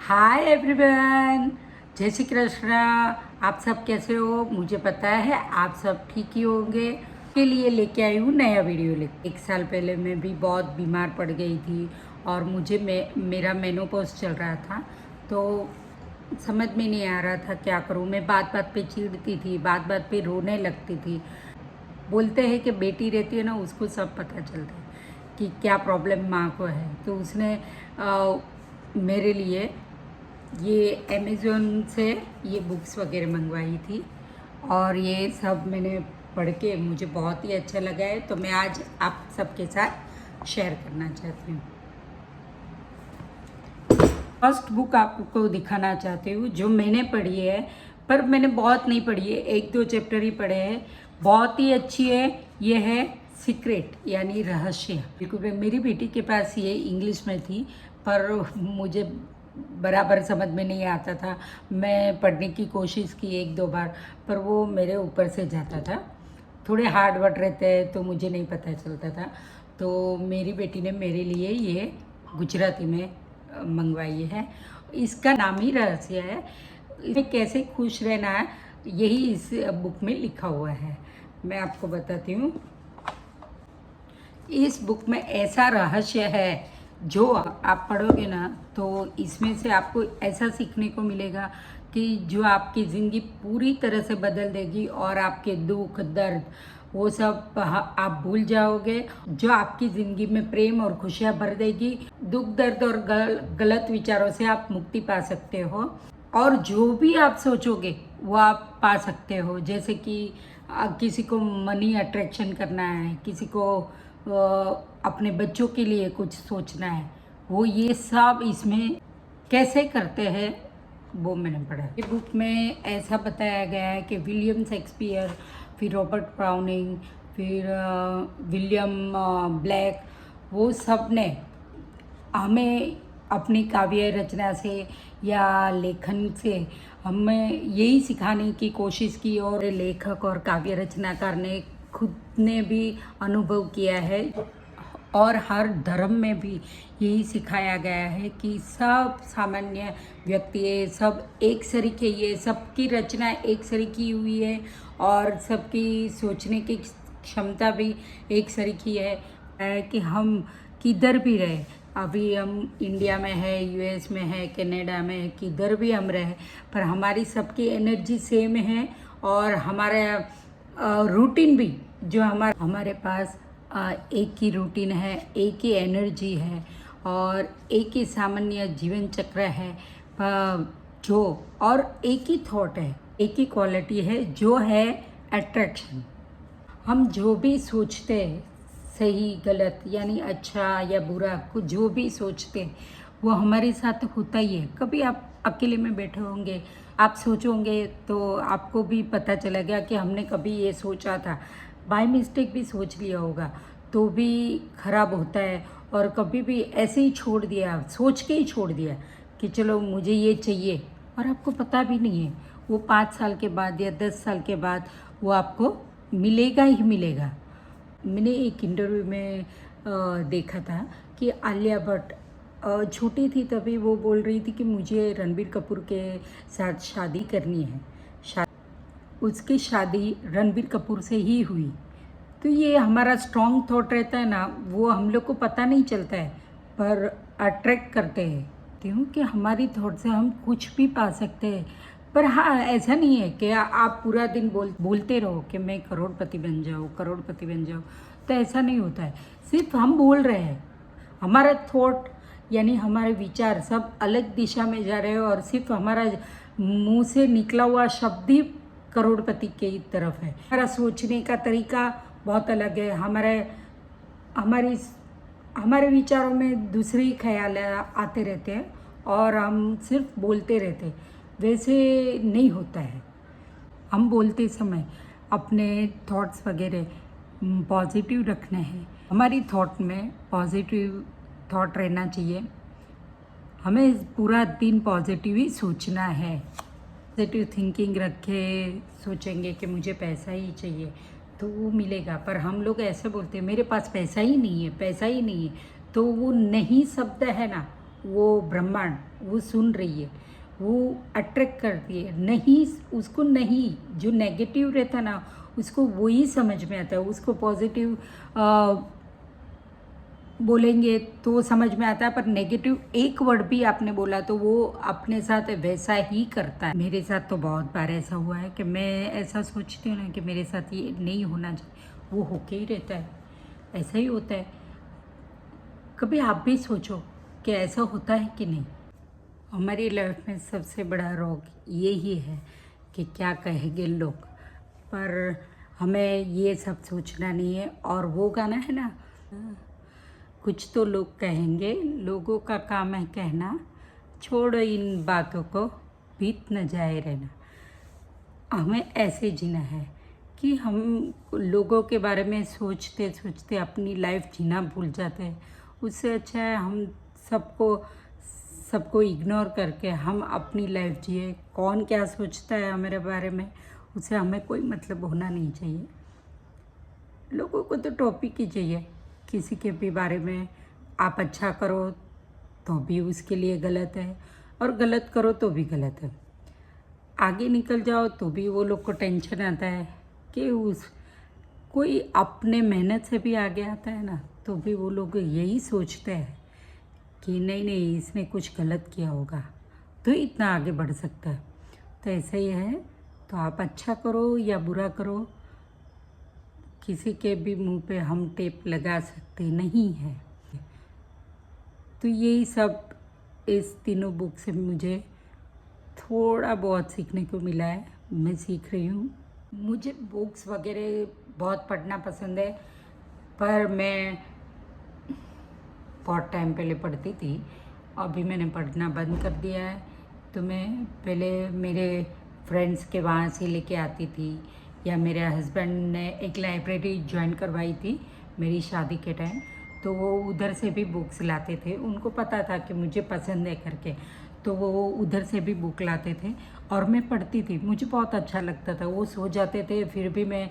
Hi everyone, जय श्री कृष्णा। आप सब कैसे हो? मुझे पता है आप सब ठीक ही होंगे। के लिए लेके आई हूँ नया वीडियो लेके। 1 साल पहले मैं भी बहुत बीमार पड़ गई थी और मेरा मेनोपॉज चल रहा था, तो समझ में नहीं आ रहा था क्या करूँ। मैं बात बात पे चिढ़ती थी, बात बात पे रोने लगती थी। बोलते हैं कि बेटी रहती है ना, उसको सब पता चलता है कि क्या प्रॉब्लम माँ को है। तो उसने मेरे लिए ये अमेज़ोन से ये बुक्स वगैरह मंगवाई थी और ये सब मैंने पढ़ के मुझे बहुत ही अच्छा लगा है, तो मैं आज आप सबके साथ शेयर करना चाहती हूँ। फर्स्ट बुक आपको दिखाना चाहती हूँ जो मैंने पढ़ी है, पर मैंने बहुत नहीं पढ़ी है, 1-2 चैप्टर ही पढ़े हैं। बहुत ही अच्छी है। ये है सीक्रेट यानी रहस्य। बिल्कुल मेरी बेटी के पास ये इंग्लिश में थी, पर मुझे बराबर समझ में नहीं आता था। मैं पढ़ने की कोशिश की 1-2 बार, पर वो मेरे ऊपर से जाता था। थोड़े हार्ड वर्ड रहते हैं तो मुझे नहीं पता चलता था। तो मेरी बेटी ने मेरे लिए ये गुजराती में मंगवाई है। इसका नाम ही रहस्य है। इसमें कैसे खुश रहना है यही इस बुक में लिखा हुआ है। मैं आपको बताती हूँ। इस बुक में ऐसा रहस्य है जो आप पढ़ोगे ना, तो इसमें से आपको ऐसा सीखने को मिलेगा कि जो आपकी ज़िंदगी पूरी तरह से बदल देगी और आपके दुख दर्द वो सब आप भूल जाओगे। जो आपकी ज़िंदगी में प्रेम और खुशियाँ भर देगी। दुख दर्द और गलत विचारों से आप मुक्ति पा सकते हो और जो भी आप सोचोगे वो आप पा सकते हो। जैसे कि किसी को मनी अट्रैक्शन करना है, किसी को अपने बच्चों के लिए कुछ सोचना है, वो ये सब इसमें कैसे करते हैं वो मैंने पढ़ा। ये बुक में ऐसा बताया गया है कि विलियम शेक्सपियर, फिर रॉबर्ट ब्राउनिंग, फिर विलियम ब्लैक, वो सब ने हमें अपनी काव्य रचना से या लेखन से हमें यही सिखाने की कोशिश की और लेखक और काव्य रचनाकार ने खुद ने भी अनुभव किया है और हर धर्म में भी यही सिखाया गया है कि सब सामान्य व्यक्ति है, सब एक सरीके, ये सबकी रचना एक सरीकी हुई है और सबकी सोचने की क्षमता भी एक सरीकी है कि हम किधर भी रहे। अभी हम इंडिया में है, यूएस में है, कनाडा में है, किधर भी हम रहे, पर हमारी सबकी एनर्जी सेम है और हमारा रूटीन भी जो हमारे पास एक ही रूटीन है, एक ही एनर्जी है और एक ही सामान्य जीवन चक्र है जो, और एक ही थॉट है, एक ही क्वालिटी है जो है अट्रैक्शन। हम जो भी सोचते हैं, सही गलत यानी अच्छा या बुरा, कुछ जो भी सोचते हैं वो हमारे साथ होता ही है। कभी आप अकेले में बैठे होंगे, आप सोचोगे तो आपको भी पता चलेगा कि हमने कभी ये सोचा था, बाय मिस्टेक भी सोच लिया होगा तो भी खराब होता है। और कभी भी ऐसे ही छोड़ दिया, सोच के ही छोड़ दिया कि चलो मुझे ये चाहिए, और आपको पता भी नहीं है वो 5 साल के बाद या 10 साल के बाद वो आपको मिलेगा ही मिलेगा। मैंने एक इंटरव्यू में देखा था कि आलिया भट्ट छोटी थी तभी वो बोल रही थी कि मुझे रणबीर कपूर के साथ शादी करनी है। उसकी शादी रणबीर कपूर से ही हुई। तो ये हमारा स्ट्रॉन्ग थॉट रहता है ना, वो हम लोग को पता नहीं चलता है पर अट्रैक्ट करते हैं, क्योंकि हमारी थॉट से हम कुछ भी पा सकते हैं। पर हाँ, ऐसा नहीं है कि आप पूरा दिन बोलते रहो कि मैं करोड़पति बन जाऊँ, करोड़पति बन जाऊँ, तो ऐसा नहीं होता है। सिर्फ हम बोल रहे हैं, हमारा थॉट यानी हमारे विचार सब अलग दिशा में जा रहे हैं और सिर्फ हमारा मुंह से निकला हुआ शब्द ही करोड़पति की तरफ है। हमारा सोचने का तरीका बहुत अलग है। हमारे विचारों में दूसरे ही ख्याल आते रहते हैं और हम सिर्फ बोलते रहते हैं। वैसे नहीं होता है। हम बोलते समय अपने थॉट्स वगैरह पॉजिटिव रखने हैं। हमारी थॉट में पॉजिटिव थॉट रहना चाहिए। हमें पूरा दिन पॉजिटिव ही सोचना है। पॉजिटिव थिंकिंग रखे, सोचेंगे कि मुझे पैसा ही चाहिए तो वो मिलेगा। पर हम लोग ऐसे बोलते हैं मेरे पास पैसा ही नहीं है, पैसा ही नहीं है, तो वो नहीं शब्द है ना, वो ब्रह्मांड वो सुन रही है, वो अट्रैक्ट करती है। नहीं, उसको नहीं, जो नेगेटिव रहता ना उसको वही समझ में आता है। उसको पॉजिटिव बोलेंगे तो समझ में आता है, पर नेगेटिव एक वर्ड भी आपने बोला तो वो अपने साथ वैसा ही करता है। मेरे साथ तो बहुत बार ऐसा हुआ है कि मैं ऐसा सोचती हूँ ना कि मेरे साथ ये नहीं होना चाहिए, वो होके ही रहता है, ऐसा ही होता है। कभी आप भी सोचो कि ऐसा होता है कि नहीं। हमारी लाइफ में सबसे बड़ा रोग यही है कि क्या कहेंगे लोग, पर हमें ये सब सोचना नहीं है। और वो गाना है ना, कुछ तो लोग कहेंगे, लोगों का काम है कहना, छोड़ो इन बातों को, बीत न जाए रहना। हमें ऐसे जीना है कि हम लोगों के बारे में सोचते सोचते अपनी लाइफ जीना भूल जाते हैं। उससे अच्छा है हम सबको सबको इग्नोर करके हम अपनी लाइफ जिए। कौन क्या सोचता है हमारे बारे में, उससे हमें कोई मतलब होना नहीं चाहिए। लोगों को तो टॉपिक ही चाहिए, किसी के भी बारे में आप अच्छा करो तो भी उसके लिए गलत है, और गलत करो तो भी गलत है। आगे निकल जाओ तो भी वो लोग को टेंशन आता है कि उस कोई अपने मेहनत से भी आगे आता है ना, तो भी वो लोग यही सोचते हैं कि नहीं नहीं इसने कुछ गलत किया होगा तो इतना आगे बढ़ सकता है। तो ऐसा ही है, तो आप अच्छा करो या बुरा करो, किसी के भी मुंह पे हम टेप लगा सकते नहीं हैं। तो यही सब इस तीनों बुक से मुझे थोड़ा बहुत सीखने को मिला है, मैं सीख रही हूँ। मुझे बुक्स वगैरह बहुत पढ़ना पसंद है, पर मैं बहुत टाइम पहले पढ़ती थी, अभी मैंने पढ़ना बंद कर दिया है। तो मैं पहले मेरे फ्रेंड्स के वहाँ से लेके आती थी, या मेरे हस्बैंड ने एक लाइब्रेरी ज्वाइन करवाई थी मेरी शादी के टाइम, तो वो उधर से भी बुक्स लाते थे। उनको पता था कि मुझे पसंद है करके, तो वो उधर से भी बुक लाते थे और मैं पढ़ती थी। मुझे बहुत अच्छा लगता था। वो सो जाते थे, फिर भी मैं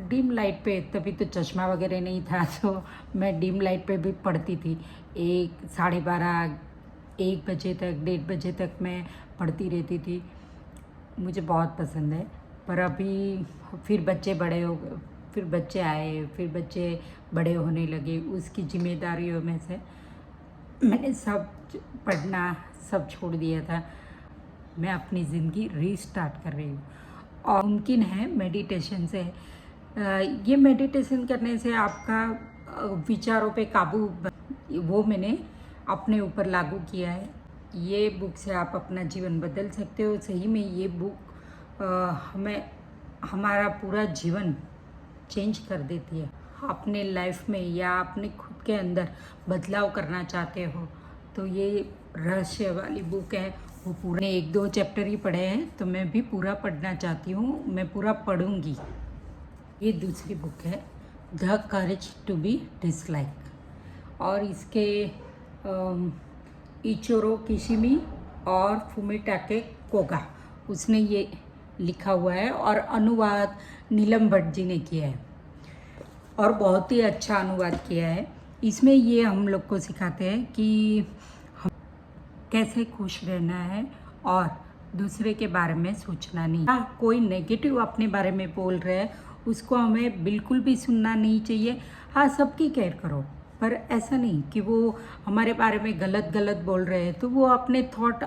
डिम लाइट पे, तभी तो चश्मा वगैरह नहीं था, तो मैं डिम लाइट पे भी पढ़ती थी। 1, 12:30, 1 बजे तक, 1:30 बजे तक मैं पढ़ती रहती थी। मुझे बहुत पसंद है। पर अभी फिर बच्चे बड़े हो गए, फिर बच्चे आए, फिर बच्चे बड़े होने लगे, उसकी जिम्मेदारियों में से मैंने सब पढ़ना सब छोड़ दिया था। मैं अपनी ज़िंदगी रीस्टार्ट कर रही हूँ, और मुमकिन है मेडिटेशन से। ये मेडिटेशन करने से आपका विचारों पे काबू, वो मैंने अपने ऊपर लागू किया है। ये बुक से आप अपना जीवन बदल सकते हो। सही में ये बुक हमें हमारा पूरा जीवन चेंज कर देती है। अपने लाइफ में या अपने खुद के अंदर बदलाव करना चाहते हो तो ये रहस्य वाली बुक है। वो पूरे 1-2 चैप्टर ही पढ़े हैं, तो मैं भी पूरा पढ़ना चाहती हूँ, मैं पूरा पढ़ूँगी। ये दूसरी बुक है, the courage to be dislike, और इसके इचोरो किशिमी और फुमिटाके कोगा, उसने ये लिखा हुआ है, और अनुवाद नीलम भट्ट जी ने किया है, और बहुत ही अच्छा अनुवाद किया है। इसमें ये हम लोग को सिखाते हैं कि हम कैसे खुश रहना है और दूसरे के बारे में सोचना नहीं। हाँ, कोई नेगेटिव अपने बारे में बोल रहे हैं उसको हमें बिल्कुल भी सुनना नहीं चाहिए। हाँ, सबकी केयर करो, पर ऐसा नहीं कि वो हमारे बारे में गलत गलत बोल रहे हैं तो वो अपने थॉट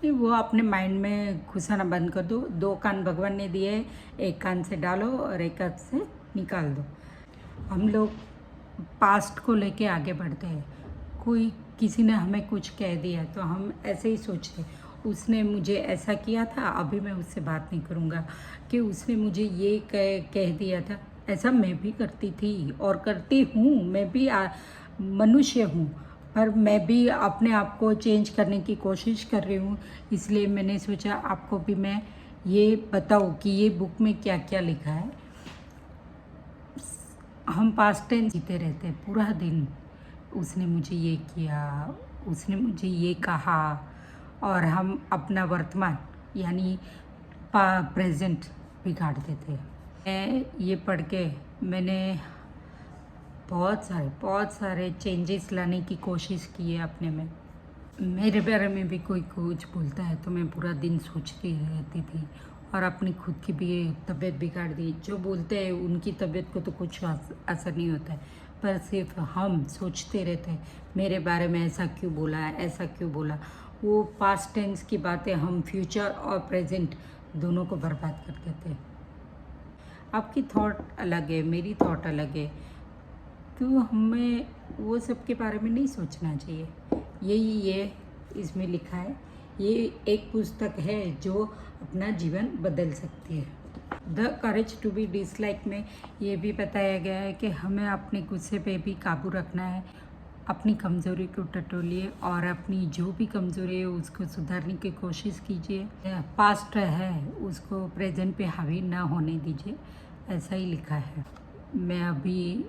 वो अपने माइंड में घुसाना बंद कर दो। 2 कान भगवान ने दिए, एक कान से डालो और एक कान से निकाल दो। हम लोग पास्ट को लेके आगे बढ़ते हैं। कोई किसी ने हमें कुछ कह दिया तो हम ऐसे ही सोचते, उसने मुझे ऐसा किया था, अभी मैं उससे बात नहीं करूँगा, कि उसने मुझे ये कह दिया था। ऐसा मैं भी करती थी और करती हूँ, मैं भी मनुष्य हूँ, पर मैं भी अपने आप को चेंज करने की कोशिश कर रही हूँ। इसलिए मैंने सोचा आपको भी मैं ये बताऊँ कि ये बुक में क्या क्या लिखा है। हम पास्ट टेंस जीते रहते हैं पूरा दिन, उसने मुझे ये किया, उसने मुझे ये कहा, और हम अपना वर्तमान यानी प्रेजेंट बिगाड़ देते हैं। मैं ये पढ़ के मैंने बहुत सारे चेंजेस लाने की कोशिश की है अपने में। मेरे बारे में भी कोई कुछ बोलता है तो मैं पूरा दिन सोचती रहती थी और अपनी खुद की भी तबीयत बिगाड़ दी। जो बोलते हैं उनकी तबीयत को तो कुछ असर नहीं होता है, पर सिर्फ हम सोचते रहते हैं मेरे बारे में ऐसा क्यों बोला, ऐसा क्यों बोला। वो पास्ट टेंस की बातें हम फ्यूचर और प्रेजेंट दोनों को बर्बाद कर देते हैं। आपकी थॉट अलग है, मेरी थॉट अलग है, तो हमें वो सब के बारे में नहीं सोचना चाहिए। यही ये इसमें लिखा है। ये एक पुस्तक है जो अपना जीवन बदल सकती है। The courage to be dislike में ये भी बताया गया है कि हमें अपने गुस्से पे भी काबू रखना है, अपनी कमज़ोरी को टटोलिए और अपनी जो भी कमज़ोरी है उसको सुधारने की कोशिश कीजिए। पास्ट है उसको प्रेजेंट पे हावी ना होने दीजिए, ऐसा ही लिखा है। मैं अभी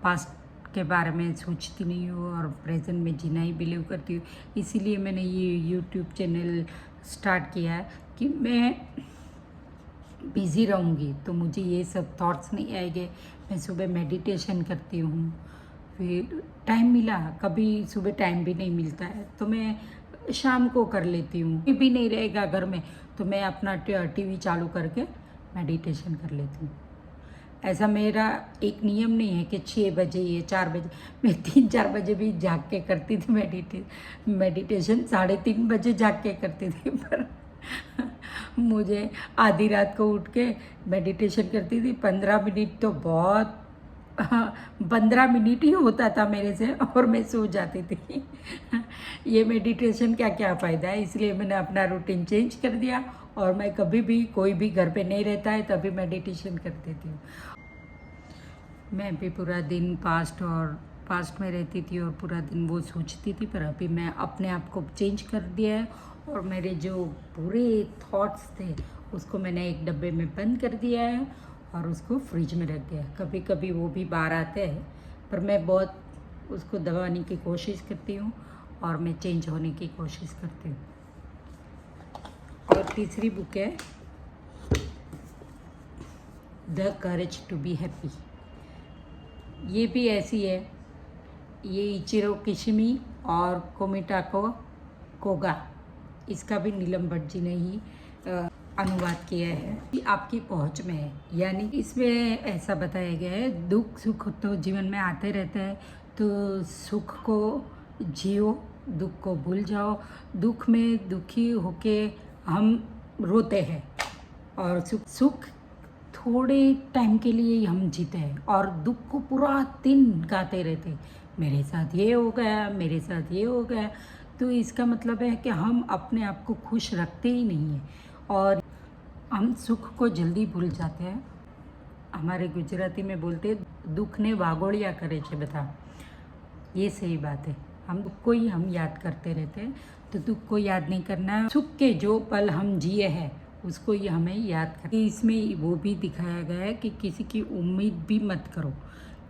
पास्ट के बारे में सोचती नहीं हूँ और प्रेजेंट में जीना ही बिलीव करती हूँ। इसीलिए मैंने ये यूट्यूब चैनल स्टार्ट किया है कि मैं बिज़ी रहूँगी तो मुझे ये सब थॉट्स नहीं आएंगे। मैं सुबह मेडिटेशन करती हूँ, फिर टाइम मिला, कभी सुबह टाइम भी नहीं मिलता है तो मैं शाम को कर लेती हूँ। कोई भी नहीं रहेगा घर में तो मैं अपना टीवी चालू करके मेडिटेशन कर लेती हूँ। ऐसा मेरा एक नियम नहीं है कि 6 बजे या 4 बजे, मैं 3-4 बजे भी जाग के करती थी मेडिटेशन 3:30 बजे जाग के करती थी, पर मुझे आधी रात को उठ के मेडिटेशन करती थी। 15 मिनट तो बहुत 15 मिनट ही होता था मेरे से और मैं सो जाती थी। ये मेडिटेशन का क्या फ़ायदा है, इसलिए मैंने अपना रूटीन चेंज कर दिया और मैं कभी भी, कोई भी घर पे नहीं रहता है तभी मेडिटेशन कर देती हूँ। मैं भी पूरा दिन पास्ट में रहती थी और पूरा दिन वो सोचती थी, पर अभी मैं अपने आप को चेंज कर दिया है और मेरे जो पूरे थॉट्स थे उसको मैंने एक डब्बे में बंद कर दिया है और उसको फ्रिज में रख दिया। कभी कभी वो भी बाहर आते हैं, पर मैं बहुत उसको दबाने की कोशिश करती हूँ और मैं चेंज होने की कोशिश करती हूँ। और तीसरी बुक है the courage to be happy. ये भी ऐसी है, ये इचिरो किशिमी और कोमिटाको कोगा, इसका भी नीलम भट्ट जी ने ही अनुवाद किया है कि आपकी पहुंच में है। यानी इसमें ऐसा बताया गया है, दुख सुख तो जीवन में आते रहते हैं, तो सुख को जियो, दुख को भूल जाओ। दुख में दुखी होके हम रोते हैं और सुख थोड़े टाइम के लिए ही हम जीते हैं और दुख को पूरा दिन गाते रहते हैं, मेरे साथ ये हो गया, मेरे साथ ये हो गया। तो इसका मतलब है कि हम अपने आप को खुश रखते ही नहीं हैं और हम सुख को जल्दी भूल जाते हैं। हमारे गुजराती में बोलते हैं दुख ने वागोड़िया करे छे बता। ये सही बात है, हम दुख को ही हम याद करते रहते हैं, तो दुख को याद नहीं करना है। सुख के जो पल हम जिए हैं उसको ही हमें याद करना। इसमें वो भी दिखाया गया है कि किसी की उम्मीद भी मत करो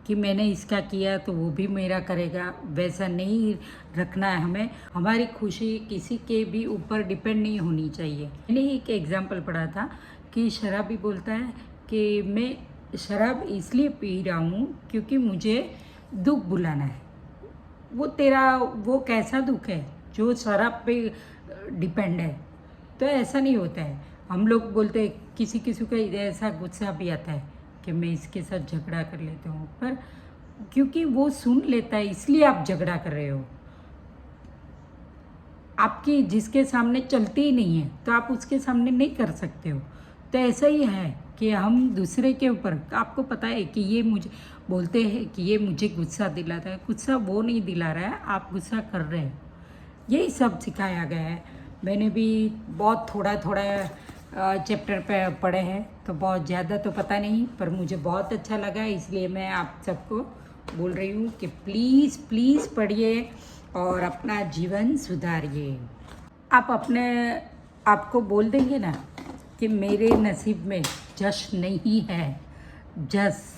कि मैंने इसका किया तो वो भी मेरा करेगा, वैसा नहीं रखना है हमें। हमारी खुशी किसी के भी ऊपर डिपेंड नहीं होनी चाहिए। मैंने एक एग्जाम्पल पढ़ा था कि शराबी बोलता है कि मैं शराब इसलिए पी रहा हूँ क्योंकि मुझे दुख भुलाना है। वो तेरा वो कैसा दुख है जो शराब पे डिपेंड है? तो ऐसा नहीं होता है। हम लोग बोलते हैं, किसी किसी का ऐसा गुस्सा भी आता है कि मैं इसके साथ झगड़ा कर लेता हूँ, पर क्योंकि वो सुन लेता है इसलिए आप झगड़ा कर रहे हो। आपकी जिसके सामने चलती ही नहीं है तो आप उसके सामने नहीं कर सकते हो। तो ऐसा ही है कि हम दूसरे के ऊपर, आपको पता है कि ये मुझे बोलते हैं कि ये मुझे गुस्सा दिलाता है, गुस्सा वो नहीं दिला रहा है, आप गुस्सा कर रहे हो। यही सब सिखाया गया है। मैंने भी बहुत थोड़ा चैप्टर पे पढ़े हैं, तो बहुत ज़्यादा तो पता नहीं, पर मुझे बहुत अच्छा लगा, इसलिए मैं आप सबको बोल रही हूँ कि प्लीज़ प्लीज़ पढ़िए और अपना जीवन सुधारिए। आप अपने आप को बोल देंगे ना कि मेरे नसीब में जश नहीं है, जस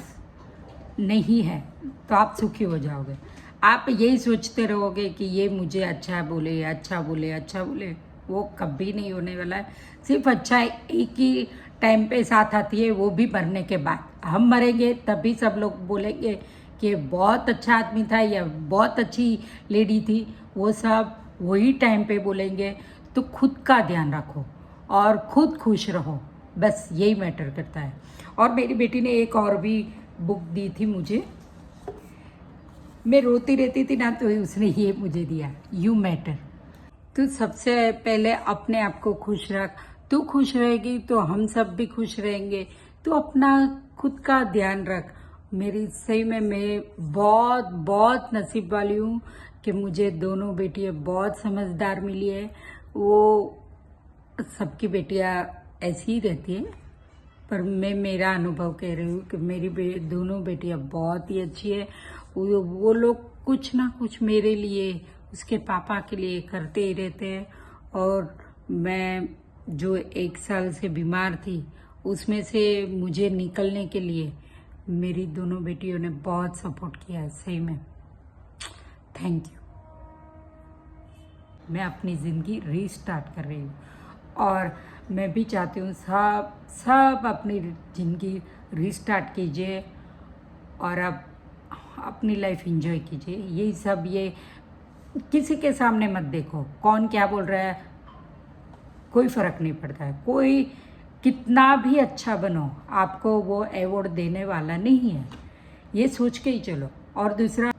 नहीं है, तो आप सुखी हो जाओगे। आप यही सोचते रहोगे कि ये मुझे अच्छा बोले, अच्छा बोले, अच्छा बोले, वो कभी नहीं होने वाला है। सिर्फ अच्छा एक ही टाइम पे साथ आती है, वो भी मरने के बाद। हम मरेंगे तभी सब लोग बोलेंगे कि बहुत अच्छा आदमी था या बहुत अच्छी लेडी थी। वो सब वही टाइम पे बोलेंगे, तो खुद का ध्यान रखो और खुद खुश रहो, बस यही मैटर करता है। और मेरी बेटी ने एक और भी बुक दी थी मुझे, मैं रोती रहती थी ना, तो उसने ये मुझे दिया, यू मैटर। तो सबसे पहले अपने आप को खुश रख, तू खुश रहेगी तो हम सब भी खुश रहेंगे। तो अपना खुद का ध्यान रख। मेरी सही में मैं बहुत बहुत नसीब वाली हूँ कि मुझे दोनों बेटियां बहुत समझदार मिली है। वो सबकी बेटियां ऐसी ही रहती है, पर मैं मेरा अनुभव कह रही हूँ कि मेरी दोनों बेटियां बहुत ही अच्छी है। वो लोग कुछ ना कुछ मेरे लिए, उसके पापा के लिए करते ही रहते हैं। और मैं जो 1 साल से बीमार थी, उसमें से मुझे निकलने के लिए मेरी दोनों बेटियों ने बहुत सपोर्ट किया है, सही में थैंक यू। मैं अपनी ज़िंदगी रीस्टार्ट कर रही हूँ और मैं भी चाहती हूँ सब सब अपनी ज़िंदगी रीस्टार्ट कीजिए और अब अपनी लाइफ एंजॉय कीजिए। यही सब, ये किसी के सामने मत देखो कौन क्या बोल रहा है, कोई फ़र्क नहीं पड़ता है। कोई कितना भी अच्छा बनो, आपको वो अवार्ड देने वाला नहीं है, ये सोच के ही चलो। और दूसरा,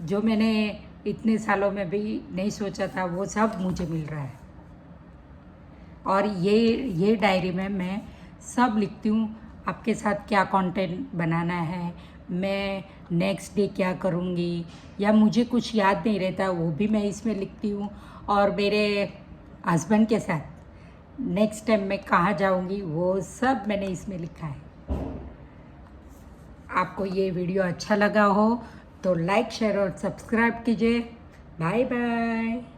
जो मैंने इतने सालों में भी नहीं सोचा था, वो सब मुझे मिल रहा है। और ये डायरी में मैं सब लिखती हूँ, आपके साथ क्या कंटेंट बनाना है, मैं नेक्स्ट डे क्या करूँगी, या मुझे कुछ याद नहीं रहता वो भी मैं इसमें लिखती हूँ। और मेरे हस्बैंड के साथ नेक्स्ट टाइम मैं कहाँ जाऊँगी, वो सब मैंने इसमें लिखा है। आपको ये वीडियो अच्छा लगा हो तो लाइक, शेयर और सब्सक्राइब कीजिए। Bye bye.